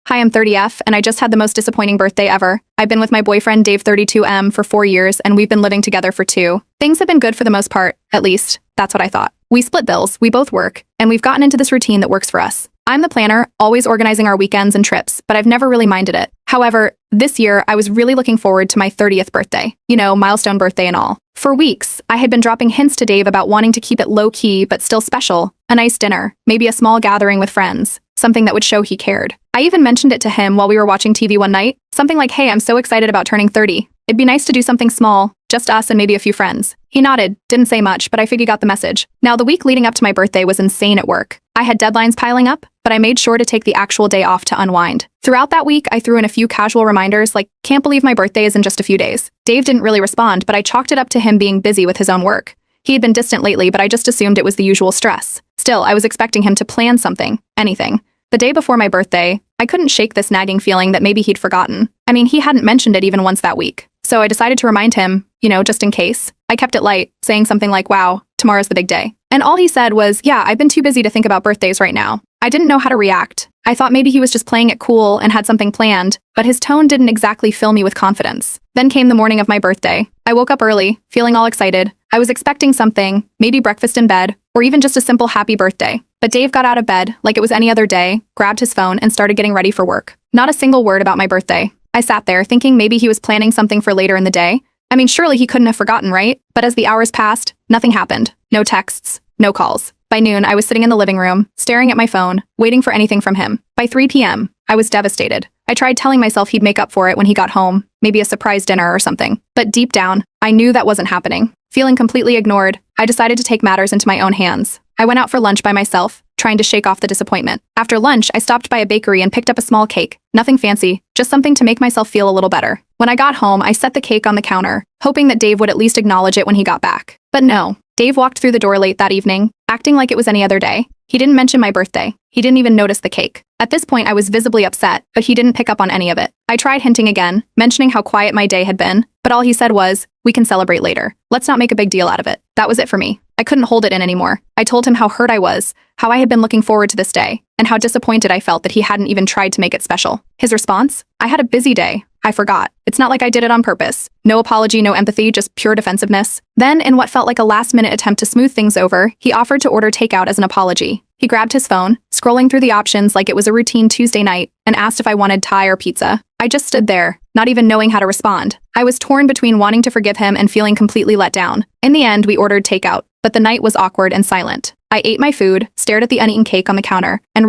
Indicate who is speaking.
Speaker 1: Hi, I'm 30F, and I just had the most disappointing birthday ever. I've been with my boyfriend, Dave 32M, for 4 years, and we've been living together for 2. Things have been good for the most part, at least. That's what I thought. We split bills, we both work, and we've gotten into this routine that works for us. I'm the planner, always organizing our weekends and trips, but I've never really minded it. However, this year, I was really looking forward to my 30th birthday. You know, milestone birthday and all. For weeks, I had been dropping hints to Dave about wanting to keep it low-key but still special. A nice dinner, maybe a small gathering with friends, something that would show he cared. I even mentioned it to him while we were watching TV one night, something like, hey, I'm so excited about turning 30. It'd be nice to do something small, just us and maybe a few friends. He nodded, didn't say much, but I figured he got the message. Now, the week leading up to my birthday was insane at work. I had deadlines piling up, but I made sure to take the actual day off to unwind. Throughout that week, I threw in a few casual reminders like, can't believe my birthday is in just a few days. Dave didn't really respond, but I chalked it up to him being busy with his own work. He had been distant lately, but I just assumed it was the usual stress. Still, I was expecting him to plan something, anything. The day before my birthday, I couldn't shake this nagging feeling that maybe he'd forgotten. I mean, he hadn't mentioned it even once that week. So I decided to remind him, just in case. I kept it light, saying something like, wow, tomorrow's the big day. And all he said was, yeah, I've been too busy to think about birthdays right now. I didn't know how to react. I thought maybe he was just playing it cool and had something planned, but his tone didn't exactly fill me with confidence. Then came the morning of my birthday. I woke up early, feeling all excited. I was expecting something, maybe breakfast in bed, or even just a simple happy birthday. But Dave got out of bed, like it was any other day, grabbed his phone, and started getting ready for work. Not a single word about my birthday. I sat there, thinking maybe he was planning something for later in the day. I mean, surely he couldn't have forgotten, right? But as the hours passed, nothing happened. No texts, no calls. By noon, I was sitting in the living room, staring at my phone, waiting for anything from him. By 3 p.m., I was devastated. I tried telling myself he'd make up for it when he got home, maybe a surprise dinner or something. But deep down, I knew that wasn't happening. Feeling completely ignored, I decided to take matters into my own hands. I went out for lunch by myself, trying to shake off the disappointment. After lunch, I stopped by a bakery and picked up a small cake. Nothing fancy, just something to make myself feel a little better. When I got home, I set the cake on the counter, hoping that Dave would at least acknowledge it when he got back. But no, Dave walked through the door late that evening, acting like it was any other day. He didn't mention my birthday. He didn't even notice the cake. At this point, I was visibly upset, but he didn't pick up on any of it. I tried hinting again, mentioning how quiet my day had been, but all he said was, we can celebrate later. Let's not make a big deal out of it. That was it for me. I couldn't hold it in anymore. I told him how hurt I was, how I had been looking forward to this day, and how disappointed I felt that he hadn't even tried to make it special. His response? I had a busy day. I forgot. It's not like I did it on purpose. No apology, no empathy, just pure defensiveness. Then, in what felt like a last-minute attempt to smooth things over, he offered to order takeout as an apology. He grabbed his phone, scrolling through the options like it was a routine Tuesday night, and asked if I wanted Thai or pizza. I just stood there, not even knowing how to respond. I was torn between wanting to forgive him and feeling completely let down. In the end, we ordered takeout, but the night was awkward and silent. I ate my food, stared at the uneaten cake on the counter, and